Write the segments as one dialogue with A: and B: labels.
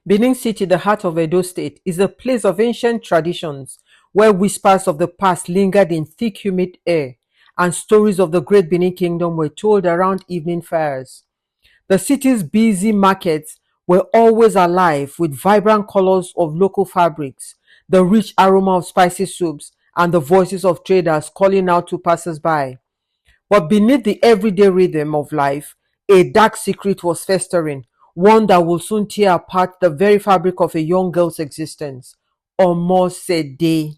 A: Benin City, the heart of Edo State, is a place of ancient traditions where whispers of the past lingered in thick, humid air and stories of the great Benin Kingdom were told around evening fairs. The city's busy markets were always alive with vibrant colors of local fabrics, the rich aroma of spicy soups, and the voices of traders calling out to passers-by. But beneath the everyday rhythm of life, a dark secret was festering, one that will soon tear apart the very fabric of a young girl's existence. Omosedeh,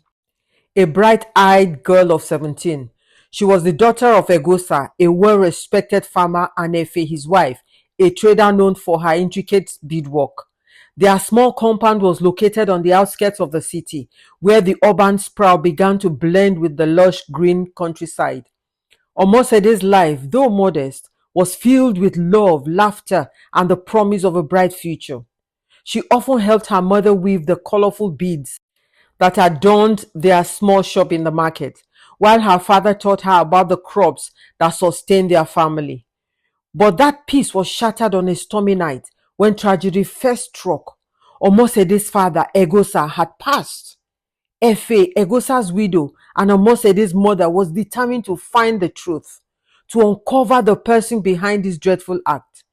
A: a bright-eyed girl of 17. She was the daughter of Egosa, a well-respected farmer, and Efe, his wife, a trader known for her intricate beadwork. Their small compound was located on the outskirts of the city, where the urban sprawl began to blend with the lush green countryside. Omosedeh's life, though modest, was filled with love, laughter, and the promise of a bright future. She often helped her mother weave the colorful beads that adorned their small shop in the market, while her father taught her about the crops that sustained their family. But that peace was shattered on a stormy night when tragedy first struck. Omosedeh's father, Egosa, had passed. Efe, Egosa's widow, and Omosedeh's mother was determined to find the truth, to uncover the person behind this dreadful act.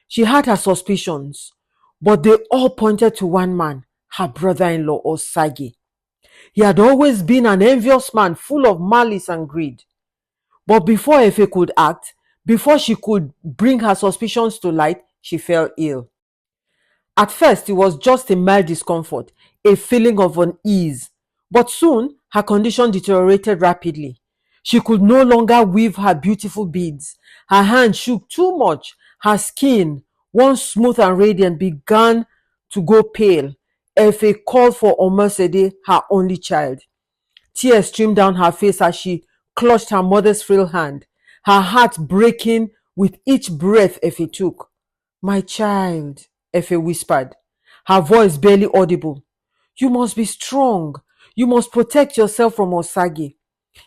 A: She had her suspicions, but they all pointed to one man, her brother-in-law, Osage. He had always been an envious man full of malice and greed. But before Efe could act, before she could bring her suspicions to light, she fell ill. At first, it was just a mild discomfort, a feeling of unease. But soon, her condition deteriorated rapidly. She could no longer weave her beautiful beads. Her hands shook too much. Her skin, once smooth and radiant, began to go pale. Efe called for Omosedeh, her only child. Tears streamed down her face as she clutched her mother's frail hand, her heart breaking with each breath Efe took. "My child," Efe whispered, her voice barely audible. "You must be strong. You must protect yourself from Osage.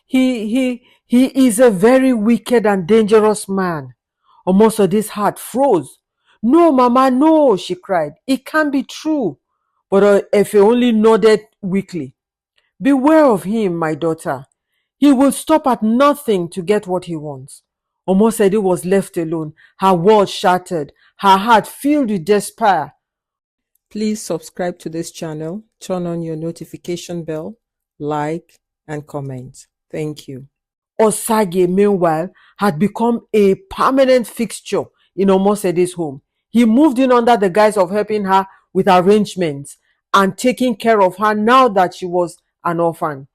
A: He is a very wicked and dangerous man." Omosedeh's heart froze. "No, Mama, no," she cried. "It can't be true." But Efe only nodded weakly. "Beware of him, my daughter. He will stop at nothing to get what he wants." Omosedeh was left alone, her world shattered, her heart filled with despair. Please subscribe to this channel, turn on your notification bell, like, and comment. Thank you. Osage, meanwhile, had become a permanent fixture in Omosedeh's home. He moved in under the guise of helping her with arrangements and taking care of her now that she was an orphan.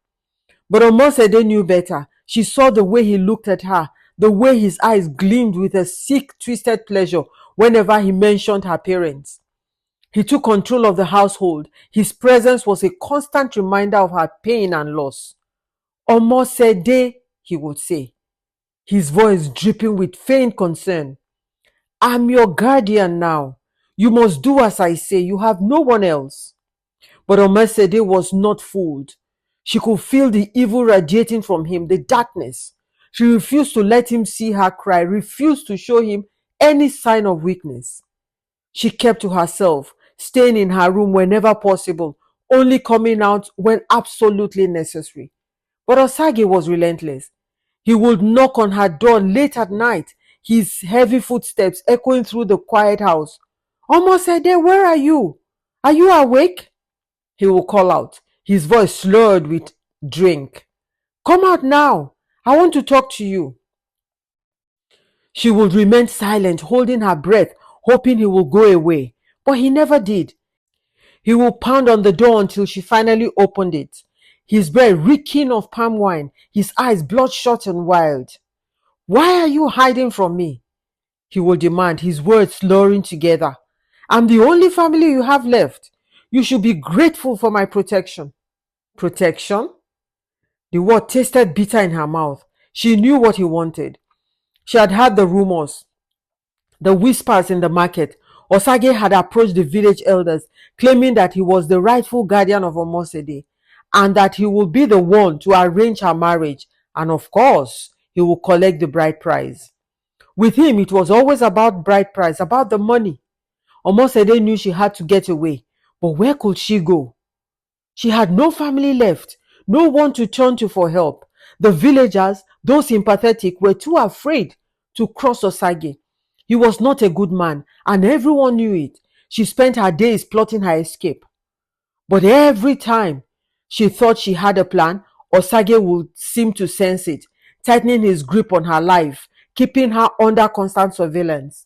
A: But Omosedeh knew better. She saw the way he looked at her, the way his eyes gleamed with a sick, twisted pleasure whenever he mentioned her parents. He took control of the household. His presence was a constant reminder of her pain and loss. "Omosedeh," he would say, his voice dripping with faint concern. "I'm your guardian now. You must do as I say. You have no one else." But Omosedeh was not fooled. She could feel the evil radiating from him, the darkness. She refused to let him see her cry, refused to show him any sign of weakness. She kept to herself, staying in her room whenever possible, only coming out when absolutely necessary. But Osage was relentless. He would knock on her door late at night, his heavy footsteps echoing through the quiet house. "Omosedeh, where are you? Are you awake?" He would call out, his voice slurred with drink. "Come out now. I want to talk to you." She would remain silent, holding her breath, hoping he would go away. But he never did. He would pound on the door until she finally opened it, his breath reeking of palm wine, his eyes bloodshot and wild. "Why are you hiding from me?" he would demand, his words slurring together. "I'm the only family you have left. You should be grateful for my protection." Protection? The word tasted bitter in her mouth. She knew what he wanted. She had heard the rumors, the whispers in the market. Osage had approached the village elders, claiming that he was the rightful guardian of Omosedeh and that he would be the one to arrange her marriage, and of course, he would collect the bride price. With him, it was always about bride price, about the money. Omosedeh knew she had to get away, but where could she go? She had no family left, no one to turn to for help. The villagers, though sympathetic, were too afraid to cross Osage. He was not a good man, and everyone knew it. She spent her days plotting her escape. But every time she thought she had a plan, Osage would seem to sense it, tightening his grip on her life, keeping her under constant surveillance.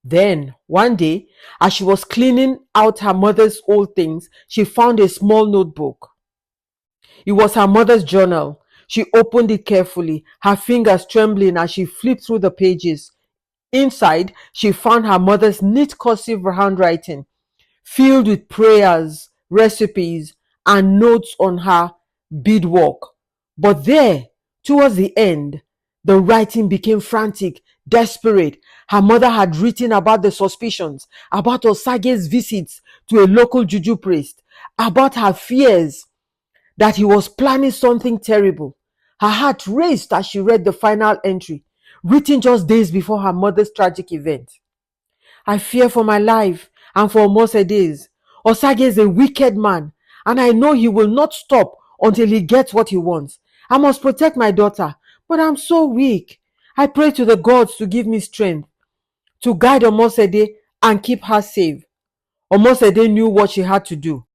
A: Then, one day, as she was cleaning out her mother's old things, she found a small notebook. It was her mother's journal. She opened it carefully, her fingers trembling as she flipped through the pages. Inside, she found her mother's neat cursive handwriting, filled with prayers, recipes, and notes on her beadwork. But there, towards the end, the writing became frantic, desperate. Her mother had written about the suspicions, about Osage's visits to a local juju priest, about her fears that he was planning something terrible. Her heart raced as she read the final entry, written just days before her mother's tragic event. I fear for my life and for Omosedeh's. Osage is a wicked man, and I know he will not stop until he gets what he wants. I must protect my daughter, but I'm so weak. I pray to the gods to give me strength to guide Omosedeh and keep her safe. Omosedeh knew what she had to do.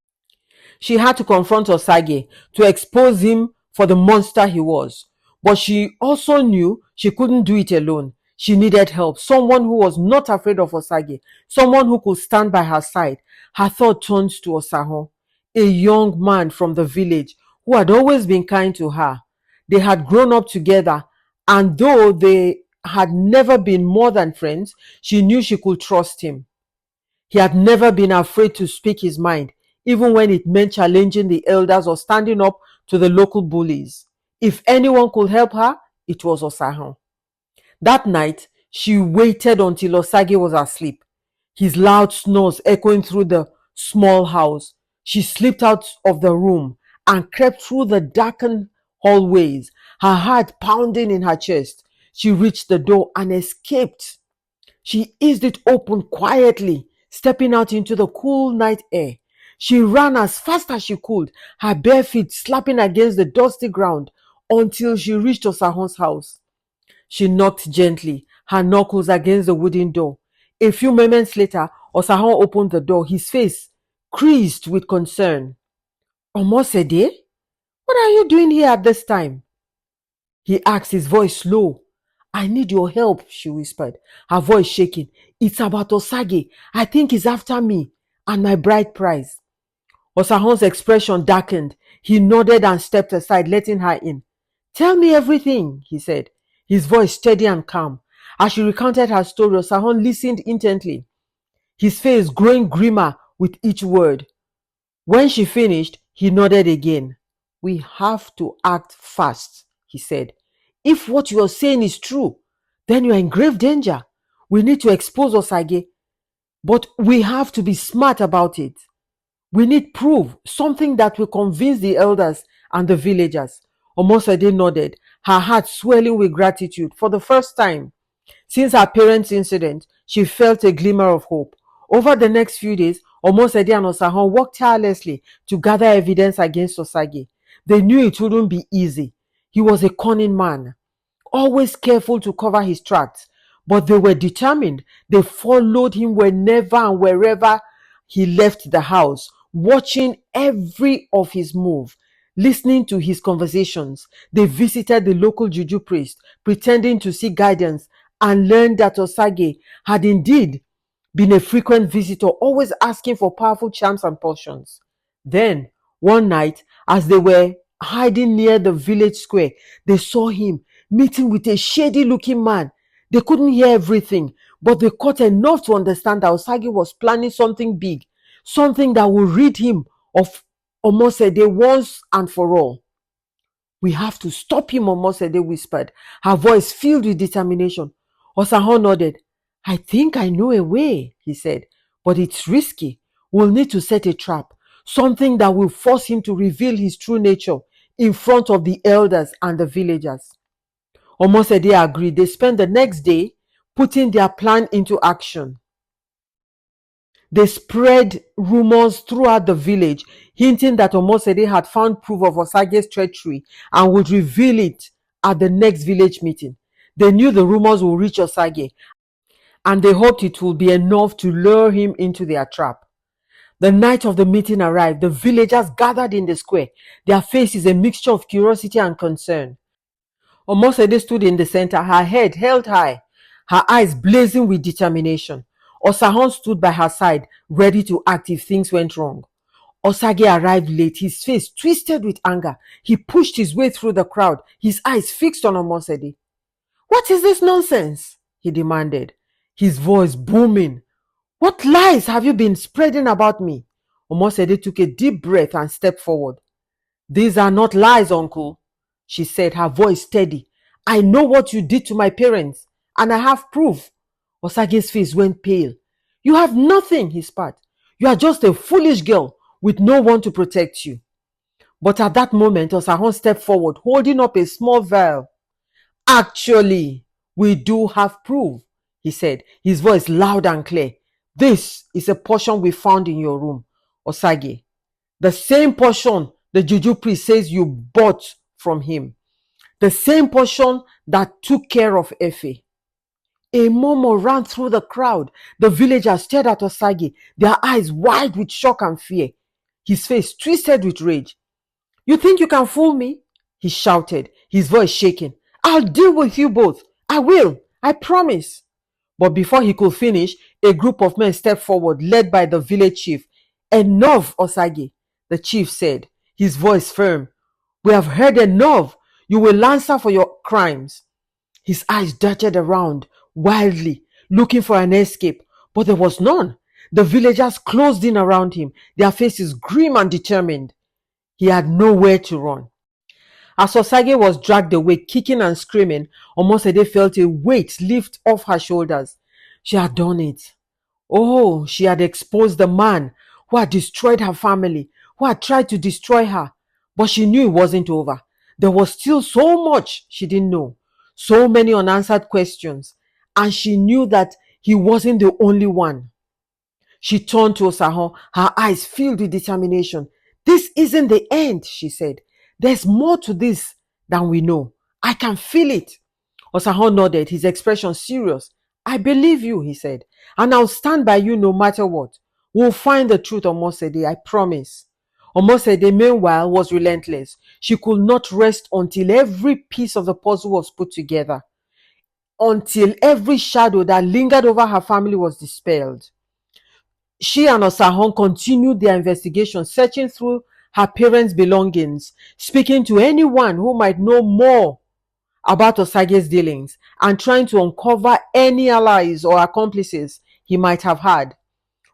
A: She had to confront Osage to expose him for the monster he was. But she also knew she couldn't do it alone. She needed help, someone who was not afraid of Osage, someone who could stand by her side. Her thought turned to Osahon, a young man from the village who had always been kind to her. They had grown up together, and though they had never been more than friends, she knew she could trust him. He had never been afraid to speak his mind, even when it meant challenging the elders or standing up to the local bullies. If anyone could help her, it was Osahon. That night, she waited until Osage was asleep, his loud snores echoing through the small house. She slipped out of the room and crept through the darkened hallways, her heart pounding in her chest. She reached the door and escaped. She eased it open quietly, stepping out into the cool night air. She ran as fast as she could, her bare feet slapping against the dusty ground until she reached Osahon's house. She knocked gently, her knuckles against the wooden door. A few moments later, Osahon opened the door, his face creased with concern. Omosedeh, what are you doing here at this time? He asked, his voice low. I need your help, she whispered, her voice shaking. It's about Osage. I think he's after me and my bride prize. Osahon's expression darkened. He nodded and stepped aside, letting her in. Tell me everything, he said, his voice steady and calm. As she recounted her story, Osahon listened intently, his face growing grimmer with each word. When she finished, he nodded again. We have to act fast, he said. If what you are saying is true, then you are in grave danger. We need to expose Osage, but we have to be smart about it. We need proof, something that will convince the elders and the villagers. Omosedeh nodded, her heart swelling with gratitude. For the first time since her parents' incident, she felt a glimmer of hope. Over the next few days, Omosedeh and Osahon worked tirelessly to gather evidence against Osage. They knew it wouldn't be easy. He was a cunning man, always careful to cover his tracks, but they were determined. They followed him whenever and wherever he left the house, watching every of his move, listening to his conversations. They visited the local juju priest, pretending to seek guidance, and learned that Osage had indeed been a frequent visitor, always asking for powerful charms and potions. Then, one night, as they were hiding near the village square, they saw him meeting with a shady-looking man. They couldn't hear everything, but they caught enough to understand that Osage was planning something big, something that would rid him of Omosedeh once and for all. We have to stop him, Omosedeh whispered, her voice filled with determination. Osahon nodded. I think I know a way, he said, but it's risky. We'll need to set a trap, something that will force him to reveal his true nature in front of the elders and the villagers. Omosedeh agreed. They spent the next day putting their plan into action. They spread rumors throughout the village, hinting that Omosedeh had found proof of Osage's treachery and would reveal it at the next village meeting. They knew the rumors would reach Osage, and they hoped it would be enough to lure him into their trap. The night of the meeting arrived. The villagers gathered in the square, their faces a mixture of curiosity and concern. Omosedeh stood in the center, her head held high, her eyes blazing with determination. Osahon stood by her side, ready to act if things went wrong. Osage arrived late, his face twisted with anger. He pushed his way through the crowd, his eyes fixed on Omosedeh. "What is this nonsense?" he demanded, his voice booming. "What lies have you been spreading about me?" Omosedeh took a deep breath and stepped forward. "These are not lies, uncle," she said, her voice steady. "I know what you did to my parents, and I have proof." Osage's face went pale. "You have nothing," he spat. "You are just a foolish girl with no one to protect you." But at that moment, Osahon stepped forward, holding up a small vial. "Actually, we do have proof," he said, his voice loud and clear. "This is a portion we found in your room, Osage. The same portion the juju priest says you bought from him. The same portion that took care of Efe." A murmur ran through the crowd. The villagers stared at Osage, their eyes wide with shock and fear. His face twisted with rage. "You think you can fool me?" he shouted, his voice shaking. "I'll deal with you both. I will. I promise." But before he could finish, a group of men stepped forward, led by the village chief. "Enough, Osage," the chief said, his voice firm. "We have heard enough. You will answer for your crimes." His eyes darted around wildly, looking for an escape, but there was none. The villagers closed in around him, their faces grim and determined. He had nowhere to run. As Osage was dragged away, kicking and screaming, Omosedeh felt a weight lift off her shoulders. She had done it. Oh, she had exposed the man who had destroyed her family, who had tried to destroy her. But she knew it wasn't over. There was still so much she didn't know, so many unanswered questions, and she knew that he wasn't the only one. She turned to Osahon, her eyes filled with determination. "This isn't the end," she said. "There's more to this than we know. I can feel it." Osahon nodded, his expression serious. "I believe you," he said, "and I'll stand by you no matter what. We'll find the truth, Omosedeh, I promise." Omosedeh, meanwhile, was relentless. She could not rest until every piece of the puzzle was put together, until every shadow that lingered over her family was dispelled. She and Osahon continued their investigation, searching through her parents' belongings, speaking to anyone who might know more about Osage's dealings, and trying to uncover any allies or accomplices he might have had.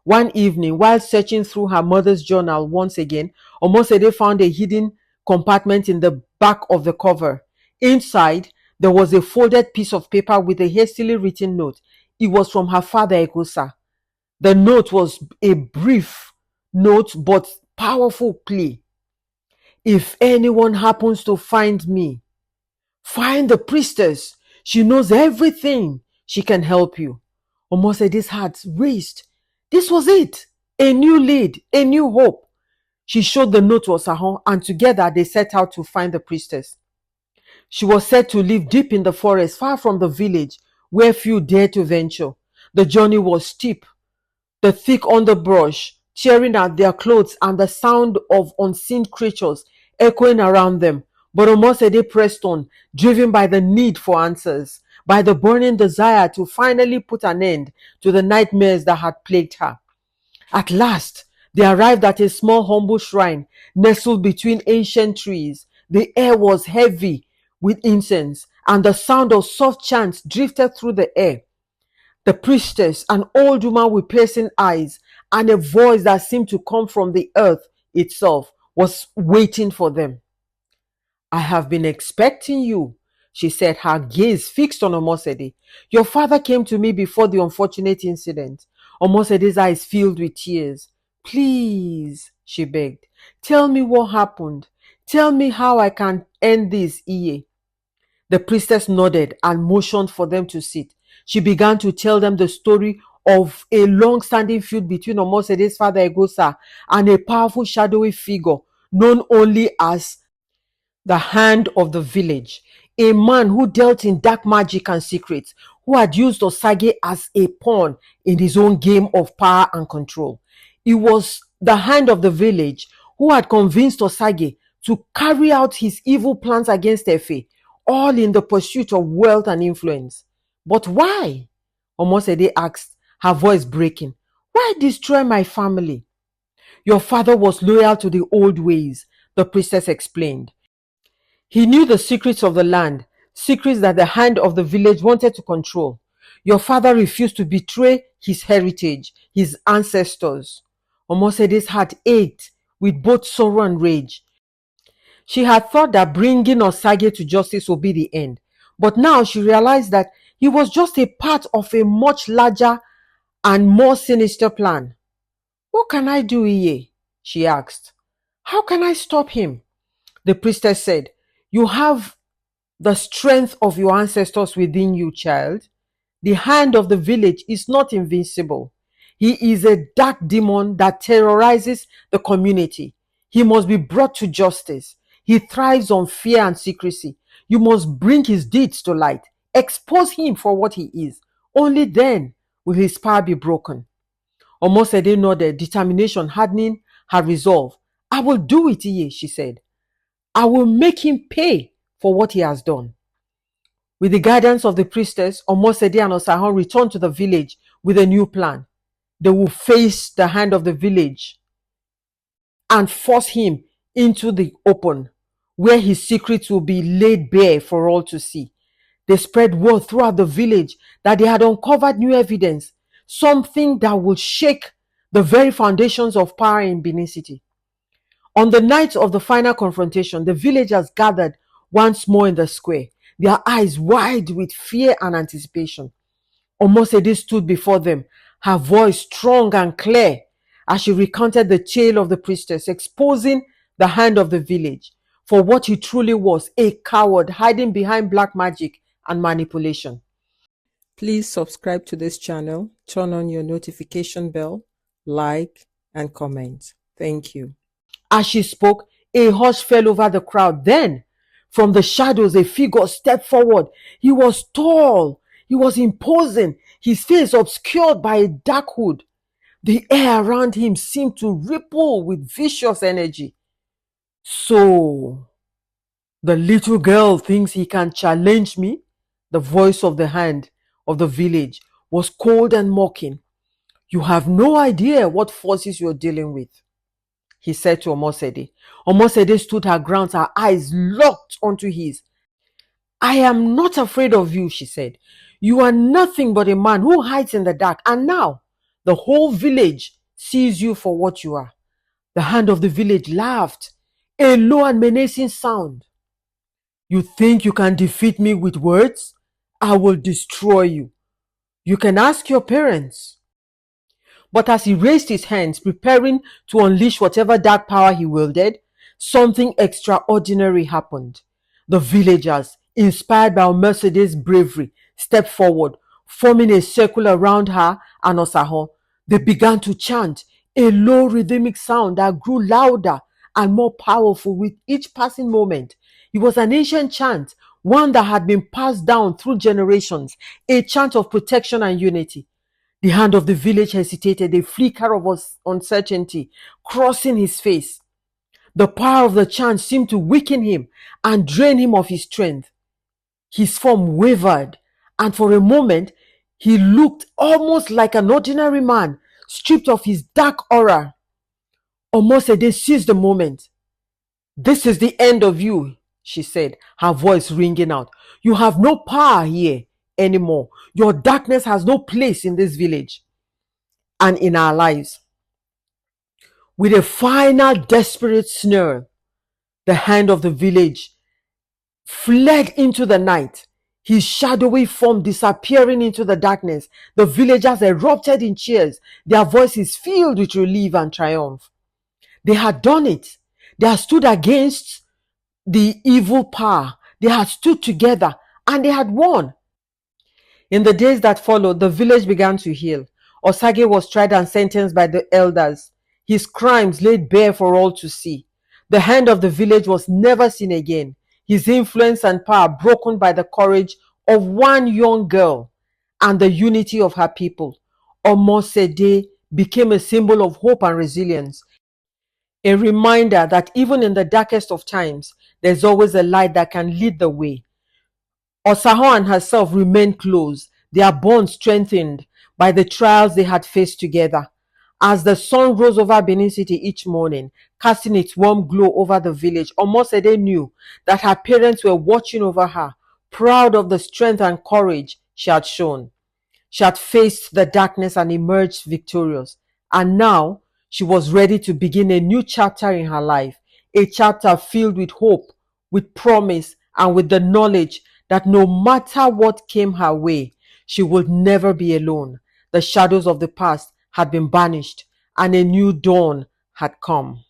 A: One evening, while searching through her mother's journal once again, Omosedeh found a hidden compartment in the back of the cover. Inside, there was a folded piece of paper with a hastily written note. It was from her father, Ekosa. The note was a brief note but powerful plea. "If anyone happens to find me, find the priestess. She knows everything. She can help you." Omosedeh's heart raced. This was it. A new lead, a new hope. She showed the note to Osahon, and together they set out to find the priestess. She was said to live deep in the forest, far from the village, where few dared to venture. The journey was steep. The thick underbrush tearing at their clothes and the sound of unseen creatures echoing around them. But Omosedeh pressed on, driven by the need for answers, by the burning desire to finally put an end to the nightmares that had plagued her. At last, they arrived at a small humble shrine nestled between ancient trees. The air was heavy with incense, and the sound of soft chants drifted through the air. The priestess, an old woman with piercing eyes and a voice that seemed to come from the earth itself, was waiting for them. "I have been expecting you," she said, her gaze fixed on Omosedeh. "Your father came to me before the unfortunate incident." Omosedeh's eyes filled with tears. "Please," she begged, "tell me what happened. Tell me how I can end this, Iye." The priestess nodded and motioned for them to sit. She began to tell them the story of a long-standing feud between Omosedeh's father Egosa and a powerful shadowy figure known only as the Hand of the Village, a man who dealt in dark magic and secrets, who had used Osage as a pawn in his own game of power and control. It was the Hand of the Village who had convinced Osage to carry out his evil plans against Efe, all in the pursuit of wealth and influence. But why? Omosedeh asked, her voice breaking. Why destroy my family? Your father was loyal to the old ways, the priestess explained. He knew the secrets of the land, secrets that the Hand of the Village wanted to control. Your father refused to betray his heritage, his ancestors. Omosedeh's heart ached with both sorrow and rage. She had thought that bringing Osage to justice would be the end, but now she realized that he was just a part of a much larger and more sinister plan. What can I do, Iye? She asked. How can I stop him? The priestess said, You have the strength of your ancestors within you, child. The Hand of the Village is not invincible. He is a dark demon that terrorizes the community. He must be brought to justice. He thrives on fear and secrecy. You must bring his deeds to light. Expose him for what he is. Only then will his power be broken. Omosedeh nodded, determination hardening her resolve. I will do it, Iye, she said. I will make him pay for what he has done. With the guidance of the priestess, Omosedeh and Osahon returned to the village with a new plan. They will face the Hand of the Village and force him into the open, where his secrets will be laid bare for all to see. They spread word throughout the village that they had uncovered new evidence, something that would shake the very foundations of power in Benin City. On the night of the final confrontation, the villagers gathered once more in the square, their eyes wide with fear and anticipation. Omosedeh stood before them, her voice strong and clear as she recounted the tale of the priestess, exposing the Hand of the Village for what he truly was, a coward hiding behind black magic and manipulation. Please subscribe to this channel, turn on your notification bell, like and comment. Thank you. As she spoke, a hush fell over the crowd. Then, from the shadows, a figure stepped forward. He was tall. He was imposing, his face obscured by a dark hood. The air around him seemed to ripple with vicious energy. So, the little girl thinks he can challenge me? The voice of the Hand of the Village was cold and mocking. You have no idea what forces you're dealing with, he said to Omosedeh. Omosedeh stood her ground, her eyes locked onto his. I am not afraid of you, she said. You are nothing but a man who hides in the dark, and now the whole village sees you for what you are. The Hand of the Village laughed, a low and menacing sound. You think you can defeat me with words? I will destroy you. You can ask your parents. But as he raised his hands, preparing to unleash whatever dark power he wielded, something extraordinary happened. The villagers, inspired by Omosedeh's bravery, stepped forward, forming a circle around her and Osahon. They began to chant, a low rhythmic sound that grew louder and more powerful with each passing moment. It was an ancient chant, one that had been passed down through generations, a chant of protection and unity. The Hand of the Village hesitated, a flicker of uncertainty crossing his face. The power of the chant seemed to weaken him and drain him of his strength. His form wavered, and for a moment, he looked almost like an ordinary man, stripped of his dark aura. Omosedeh seized the moment. This is the end of you, she said, her voice ringing out. You have no power here anymore. Your darkness has no place in this village and in our lives. With a final desperate snarl, the Hand of the Village fled into the night, his shadowy form disappearing into the darkness. The villagers erupted in cheers, their voices filled with relief and triumph. They had done it. They had stood against the evil power. They had stood together and they had won. In the days that followed, the village began to heal. Osage was tried and sentenced by the elders, his crimes laid bare for all to see. The hand of the village was never seen again, his influence and power broken by the courage of one young girl and the unity of her people. Omosedeh became a symbol of hope and resilience, a reminder that even in the darkest of times, there's always a light that can lead the way. Osaho and herself remained close, their bond strengthened by the trials they had faced together. As the sun rose over Benin City each morning, casting its warm glow over the village, Omosedeh knew that her parents were watching over her, proud of the strength and courage she had shown. She had faced the darkness and emerged victorious. And now she was ready to begin a new chapter in her life, a chapter filled with hope, with promise, and with the knowledge that no matter what came her way, she would never be alone. The shadows of the past had been banished, and a new dawn had come.